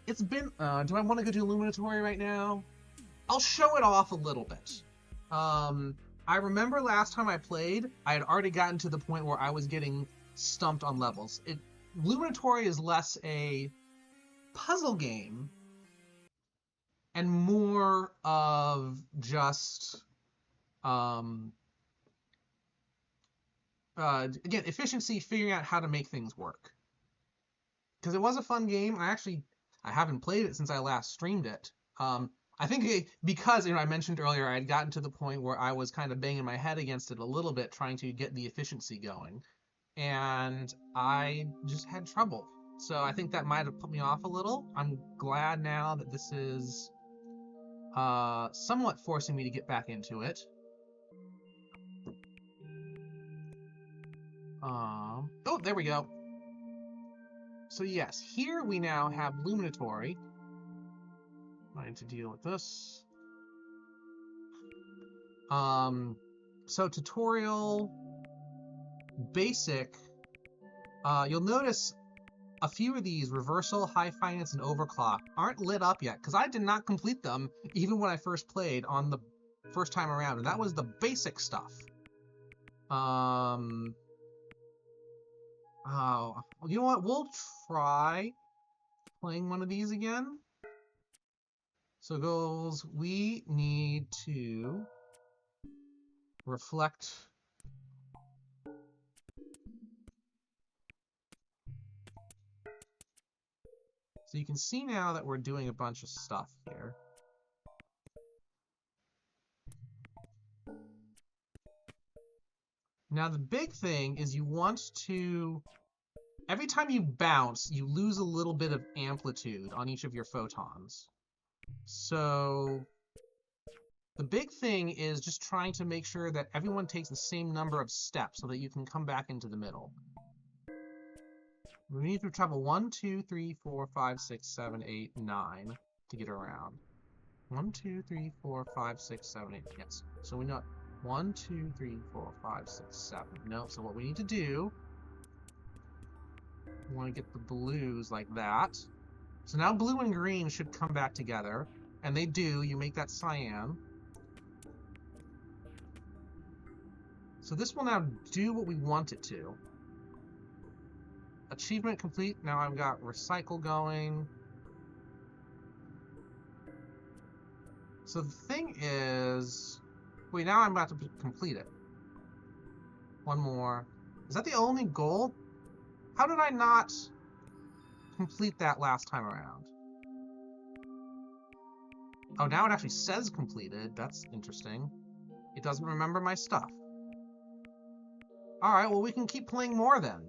it's been, do I want to go do Luminatory right now? I'll show it off a little bit. I remember last time I played, I had already gotten to the point where I was getting stumped on levels. Luminatory is less a puzzle game and more of just, again, efficiency, figuring out how to make things work. Because it was a fun game. I haven't played it since I last streamed it. I think because I mentioned earlier I had gotten to the point where I was kind of banging my head against it a little bit, trying to get the efficiency going, and I just had trouble. So I think that might have put me off a little. I'm glad now that this is somewhat forcing me to get back into it. Oh, there we go. So yes, here we now have Luminatory. I need to deal with this. So tutorial, basic. You'll notice a few of these, reversal, high finance, and overclock, aren't lit up yet, because I did not complete them even when I first played on the first time around, and that was the basic stuff. Oh, you know what? We'll try playing one of these again. So goals, we need to reflect. So you can see now that we're doing a bunch of stuff here. Now the big thing is you want to, every time you bounce, you lose a little bit of amplitude on each of your photons. So the big thing is just trying to make sure that everyone takes the same number of steps so that you can come back into the middle. We need to travel 1, 2, 3, 4, 5, 6, 7, 8, 9 to get around. 1, 2, 3, 4, 5, 6, 7, 8. Yes. So we know 1, 2, 3, 4, 5, 6, 7. No. So what we need to do, we want to get the blues like that. So now blue and green should come back together, and they do. You make that cyan. So this will now do what we want it to. Achievement complete. Now I've got recycle going. So the thing is, wait, now I'm about to complete it. One more. Is that the only goal? How did I not complete that last time around? Oh, now it actually says completed. That's interesting. It doesn't remember my stuff. Alright, well we can keep playing more then.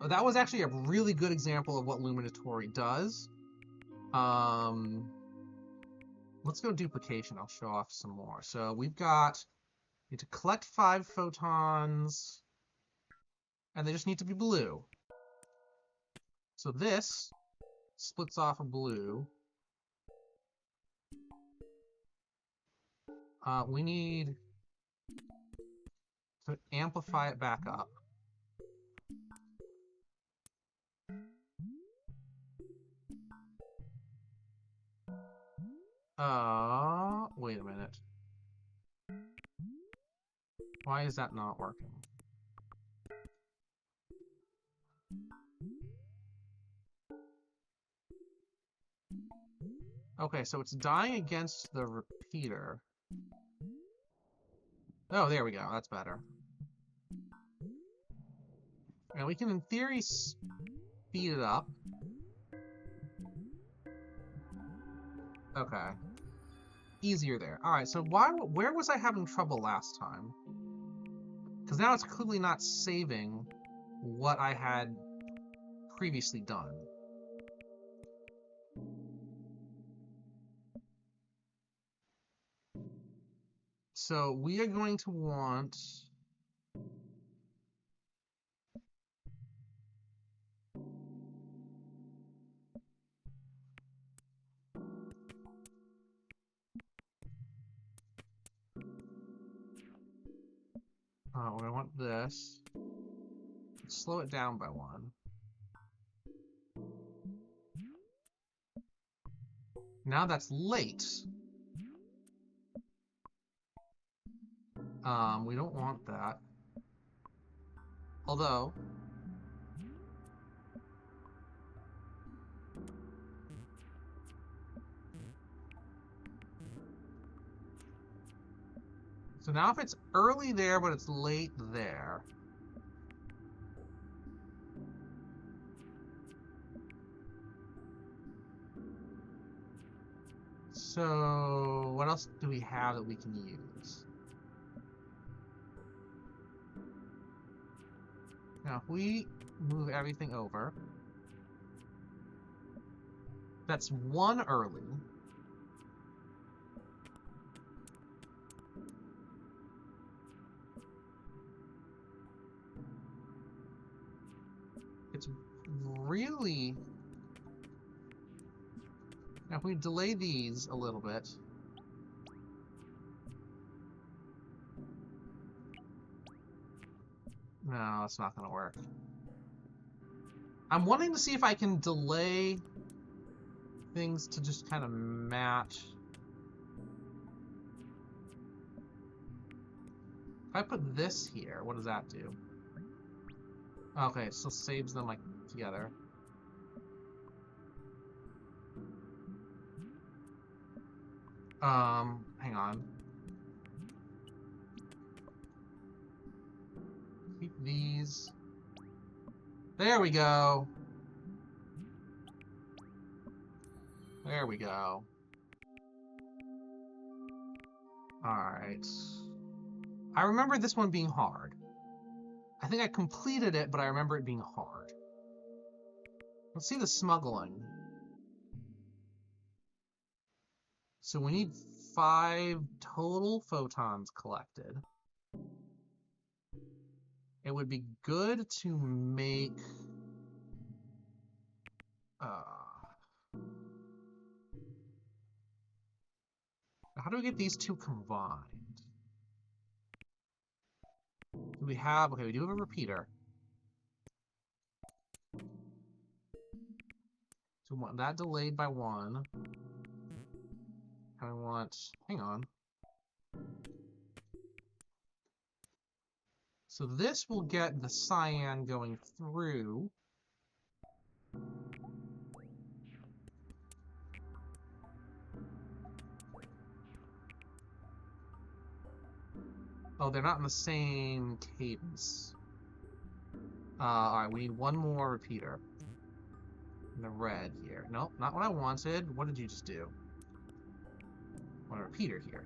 That was actually a really good example of what Luminatory does. Let's go duplication. I'll show off some more. So we've got, need to collect 5 photons, and they just need to be blue. So this splits off a blue. We need to amplify it back up. Wait a minute. Why is that not working? Okay, so it's dying against the repeater. Oh, there we go. That's better. And we can, in theory, speed it up. Okay. Easier there. Alright, so where was I having trouble last time? Because now it's clearly not saving what I had previously done. So we are going to want... we want this. Slow it down by 1. Now that's late. We don't want that. Although... So now if it's early there, but it's late there... So, what else do we have that we can use? Now, if we move everything over, that's one early. It's really... Now, if we delay these a little bit... No, it's not going to work. I'm wanting to see if I can delay things to just kind of match. If I put this here, what does that do? Okay, so it saves them like together. Hang on. Keep these. There we go. There we go. Alright. I remember this one being hard. I think I completed it, but I remember it being hard. Let's see the smuggling. So we need 5 total photons collected. It would be good to make... how do we get these two combined? Do we have... Okay, we do have a repeater. So we want that delayed by 1. And we want... Hang on. So this will get the cyan going through. Oh, they're not in the same cadence. Alright, we need one more repeater. In the red here. Nope, not what I wanted. What did you just do? I want a repeater here.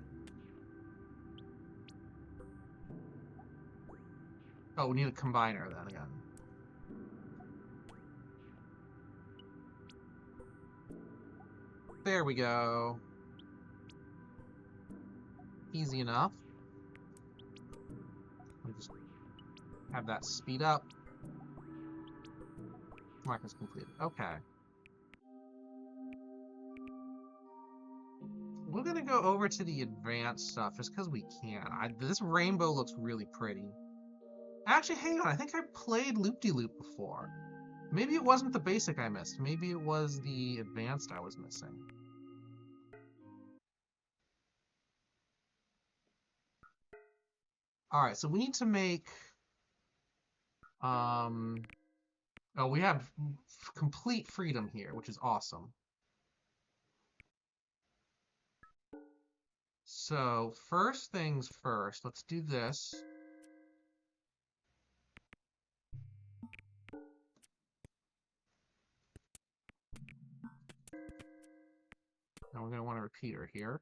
Oh, we need a combiner then again. There we go. Easy enough. We just have that speed up. Mark is completed. Okay. We're gonna go over to the advanced stuff just because we can. This rainbow looks really pretty. Actually, hang on. I think I played Loop-de-Loop before. Maybe it wasn't the basic I missed. Maybe it was the advanced I was missing. Alright, so we need to make... Oh, we have complete freedom here, which is awesome. So, first things first, let's do this. Now we're going to want a repeater here.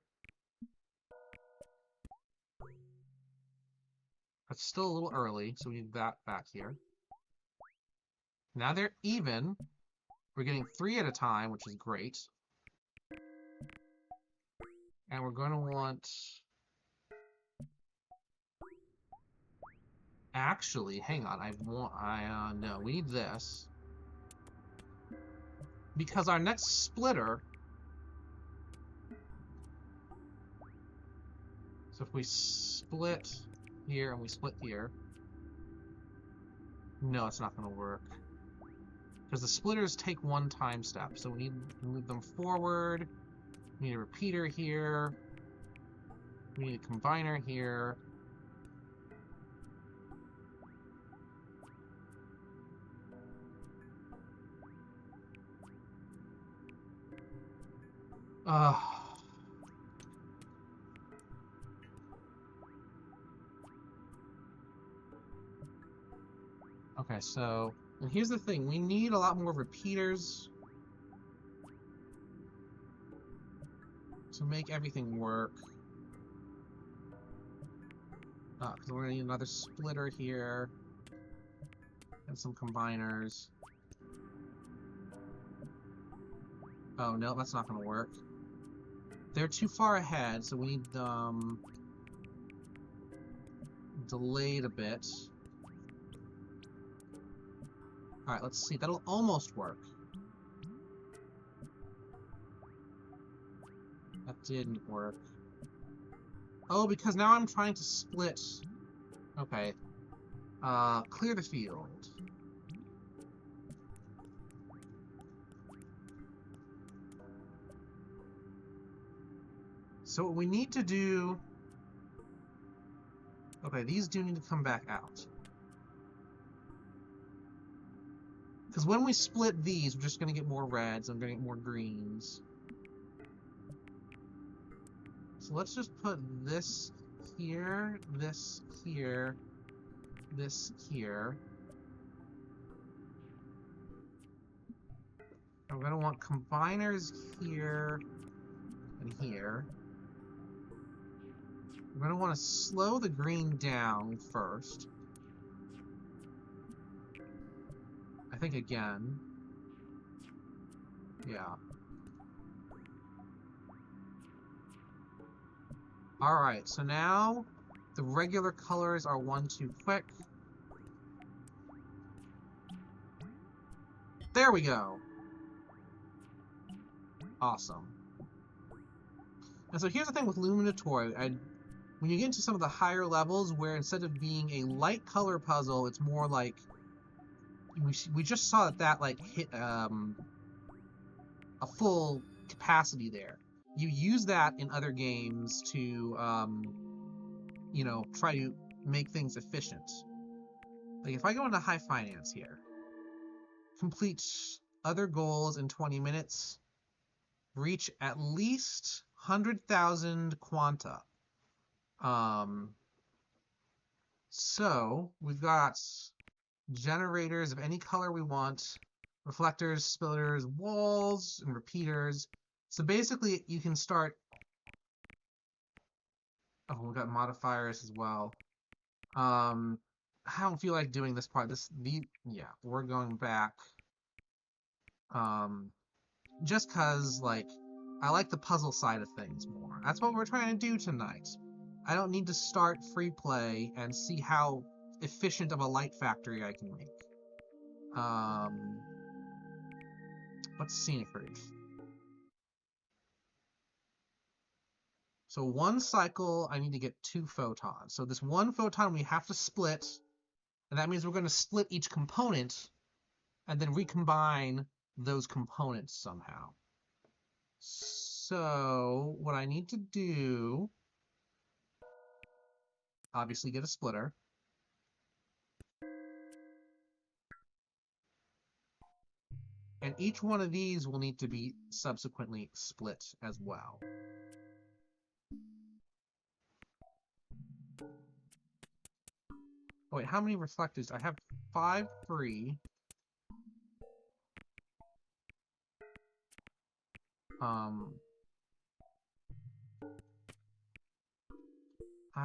That's still a little early, so we need that back here. Now they're even. We're getting 3 at a time, which is great. And we're going to want... Actually, hang on. No, we need this. Because our next splitter... So if we split here and we split here... No, it's not going to work. Because the splitters take 1 time step. So we need to move them forward. We need a repeater here. We need a combiner here. Okay, so, and here's the thing, we need a lot more repeaters to make everything work. Because we're gonna need another splitter here, and some combiners. Oh, no, that's not gonna work. They're too far ahead, so we need them delayed a bit. Alright, let's see. That'll almost work. That didn't work. Oh, because now I'm trying to split. Okay. Clear the field. So what we need to do... Okay, these do need to come back out. Because when we split these, we're just going to get more reds, and we're going to get more greens. So let's just put this here, this here, this here. And we're going to want combiners here and here. We're going to want to slow the green down first. I think again. Yeah. Alright, so now the regular colors are one too quick. There we go! Awesome. And so here's the thing with Luminatory. When you get into some of the higher levels where instead of being a light color puzzle, it's more like... We just saw that like hit a full capacity there. You use that in other games to, you know, try to make things efficient. Like if I go into high finance here, complete other goals in 20 minutes, reach at least 100,000 quanta. So we've got generators of any color we want, reflectors, splitters, walls, and repeaters. So basically, you can start... Oh, we've got modifiers as well. I don't feel like doing this part. Yeah, we're going back. Just because, like, I like the puzzle side of things more. That's what we're trying to do tonight. I don't need to start free play and see how efficient of a light factory I can make. What's scenic route? So one cycle, I need to get 2 photons. So this one photon we have to split, and that means we're going to split each component and then recombine those components somehow. So what I need to do, obviously get a splitter. And each one of these will need to be subsequently split as well. Oh wait, how many reflectors? I have 5 free. I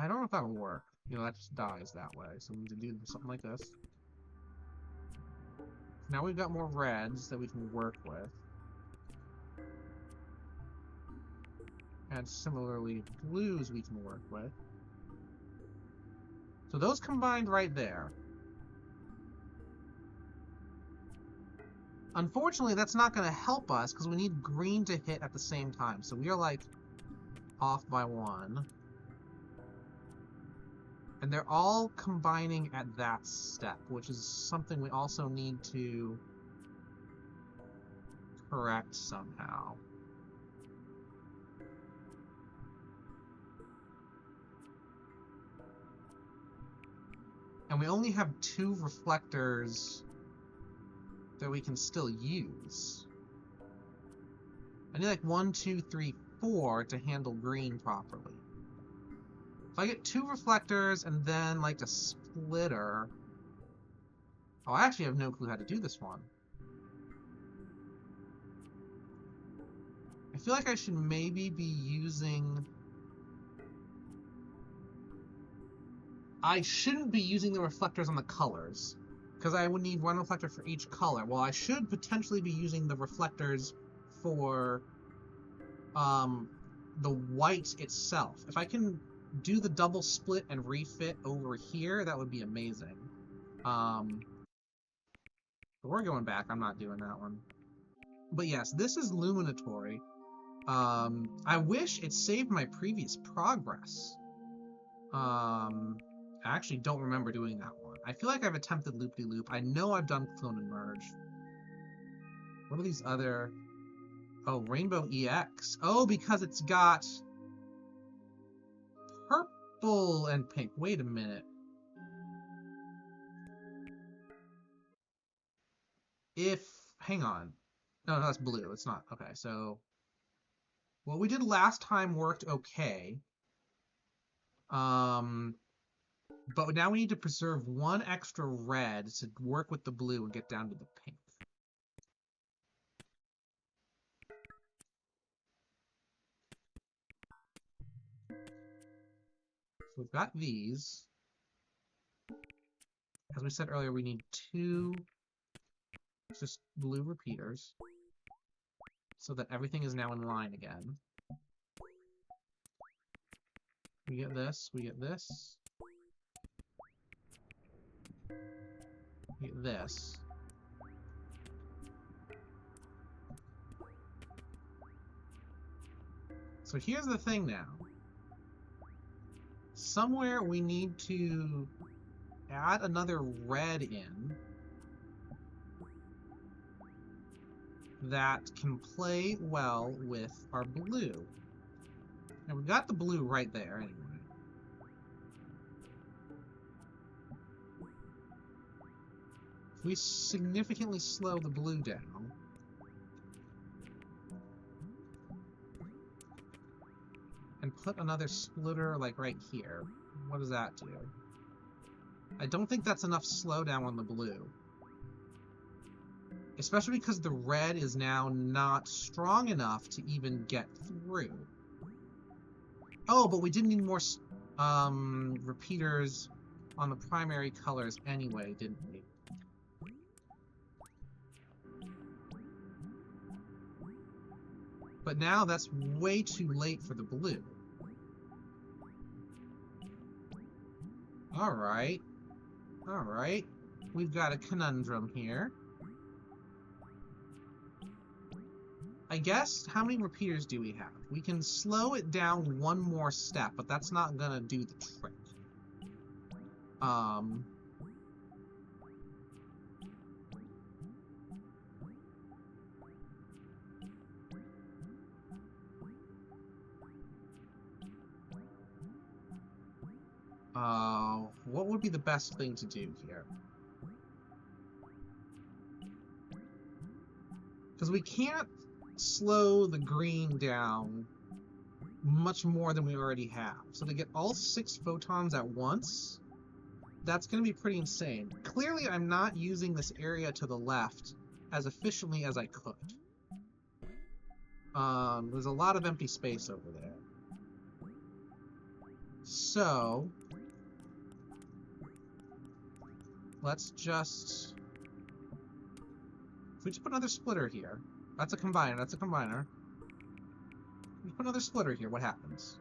don't know if that'll work. You know, that just dies that way. So we need to do something like this. Now we've got more reds that we can work with. And similarly, blues we can work with. So those combined right there. Unfortunately, that's not going to help us because we need green to hit at the same time. So we are like off by 1. And they're all combining at that step, which is something we also need to correct somehow. And we only have 2 reflectors that we can still use. I need like 1, 2, 3, 4 to handle green properly. If I get 2 reflectors and then like a splitter... Oh, I actually have no clue how to do this one. I feel like I should maybe be using... I shouldn't be using the reflectors on the colors, because I would need 1 reflector for each color. Well, I should potentially be using the reflectors for the white itself. If I can do the double split and refit over here, that would be amazing. But we're going back. I'm not doing that one. But yes, this is Luminatory. I wish it saved my previous progress. I actually don't remember doing that one. I feel like I've attempted Loop-de-Loop. I know I've done Clone and Merge. What are these other... Oh, Rainbow EX. Oh, because it's got... purple and pink. Wait a minute. If... Hang on. No, that's blue. It's not. Okay, so... What we did last time worked okay. But now we need to preserve 1 extra red to work with the blue and get down to the pink. So we've got these. As we said earlier, we need 2 just blue repeaters so that everything is now in line again. We get this, we get this. We get this. So here's the thing now. Somewhere we need to add another red in that can play well with our blue. And we've got the blue right there anyway. If we significantly slow the blue down, and put another splitter like right here, what does that do? I don't think that's enough slowdown on the blue. Especially because the red is now not strong enough to even get through. Oh, but we did need more repeaters on the primary colors anyway, didn't we? But now that's way too late for the blue. Alright. Alright. We've got a conundrum here. I guess, how many repeaters do we have? We can slow it down 1 more step, but that's not gonna do the trick. What would be the best thing to do here? Because we can't slow the green down much more than we already have. So to get all 6 photons at once, that's going to be pretty insane. Clearly, I'm not using this area to the left as efficiently as I could. There's a lot of empty space over there. So let's just... If we just put another splitter here... That's a combiner, that's a combiner. We put another splitter here, what happens?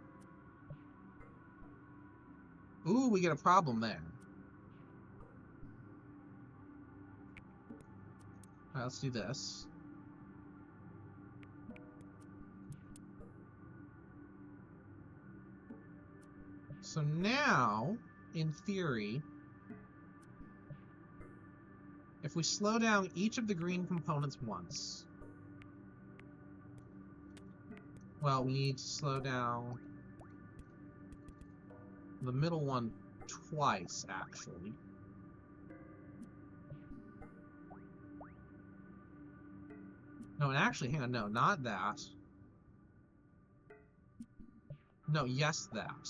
Ooh, we get a problem there. Alright, let's do this. So now, in theory, if we slow down each of the green components once... Well, we need to slow down the middle one twice, actually. No, and actually, hang on, no, not that. No, yes, that.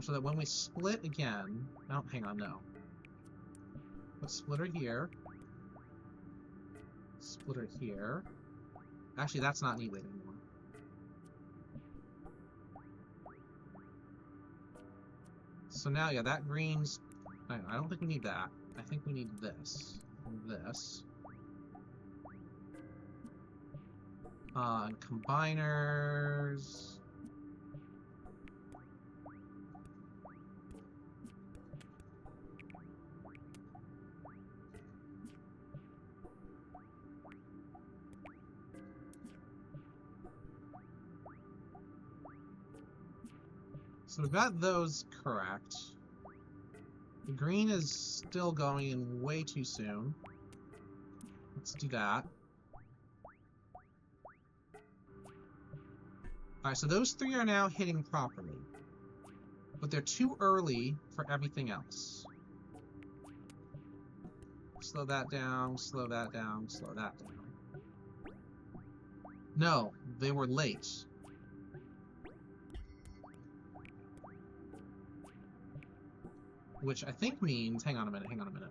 So that when we split again... Oh, hang on, no. Put splitter here. Splitter here. Actually, that's not needed anymore. So now, yeah, that green's... I don't think we need that. I think we need this. This. And combiners... So we've got those correct. The green is still going in way too soon. Let's do that. Alright, so those three are now hitting properly. But they're too early for everything else. Slow that down, slow that down, slow that down. No, they were late. Which I think means... Hang on a minute, hang on a minute.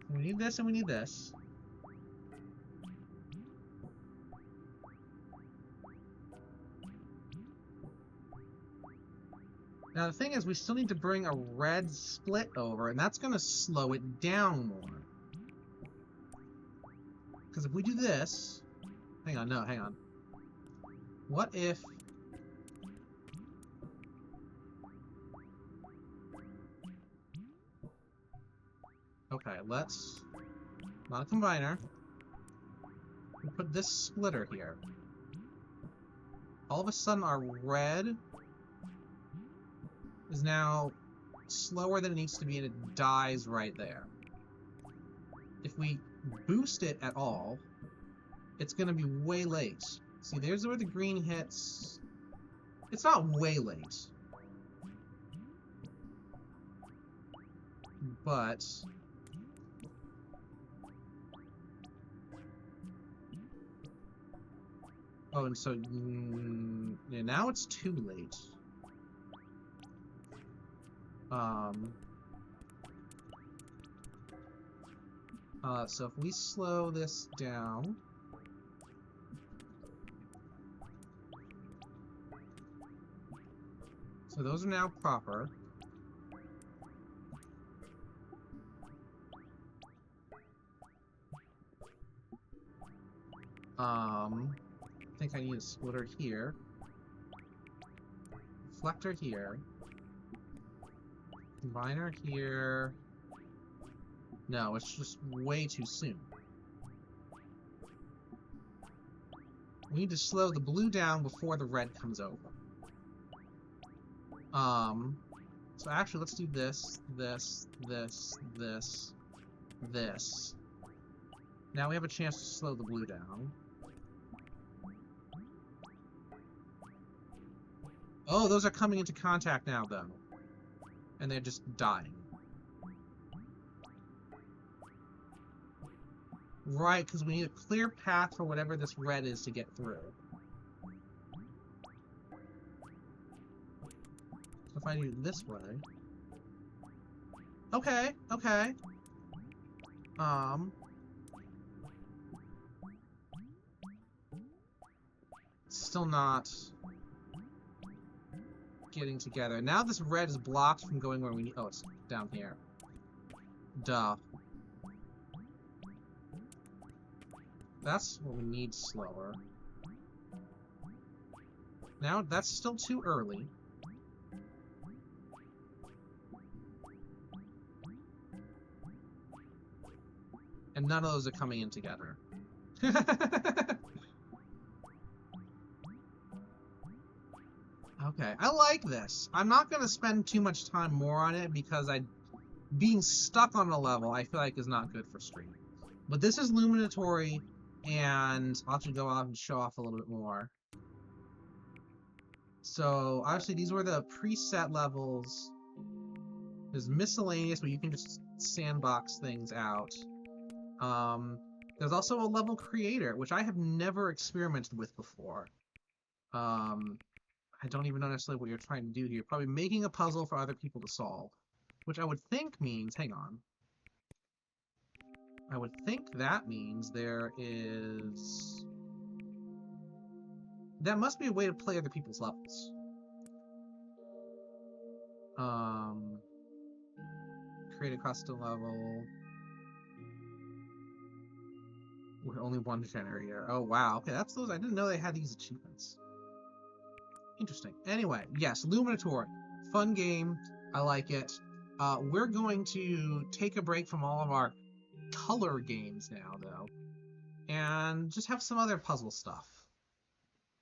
We need this and we need this. Now the thing is, we still need to bring a red split over, and that's going to slow it down more. Because if we do this... Hang on, no, hang on. What if... Okay, let's... Not a combiner. We put this splitter here. All of a sudden our red is now slower than it needs to be, and it dies right there. If we boost it at all, it's going to be way late. See, there's where the green hits. It's not way late. But... Oh, and so... yeah, now it's too late. So if we slow this down... So those are now proper. I think I need a splitter here. Reflector here. Combiner here. No, it's just way too soon. We need to slow the blue down before the red comes over. So actually, let's do this, this, this, this, this. Now we have a chance to slow the blue down. Oh, those are coming into contact now, though. And they're just dying. Right, because we need a clear path for whatever this red is to get through. If I do it this way... Okay, okay. Still not getting together. Now this red is blocked from going where we need... Oh, it's down here. Duh. That's what we need slower. Now, that's still too early. And none of those are coming in together. Okay, I like this. I'm not going to spend too much time more on it because being stuck on a level I feel like is not good for streaming. But this is Luminatory And I'll have to go off and show off a little bit more. So obviously these were the preset levels. There's miscellaneous, but you can just sandbox things out. There's also a level creator, which I have never experimented with before. I don't even know necessarily what you're trying to do here. Probably making a puzzle for other people to solve, which I would think means, hang on. I would think that means there is... That must be a way to play other people's levels. Create a custom level with only one generator. Oh wow, okay, that's those. I didn't know they had these achievements. Interesting. Anyway, yes, Luminatory, fun game. I like it. We're going to take a break from all of our color games now, though, and just have some other puzzle stuff.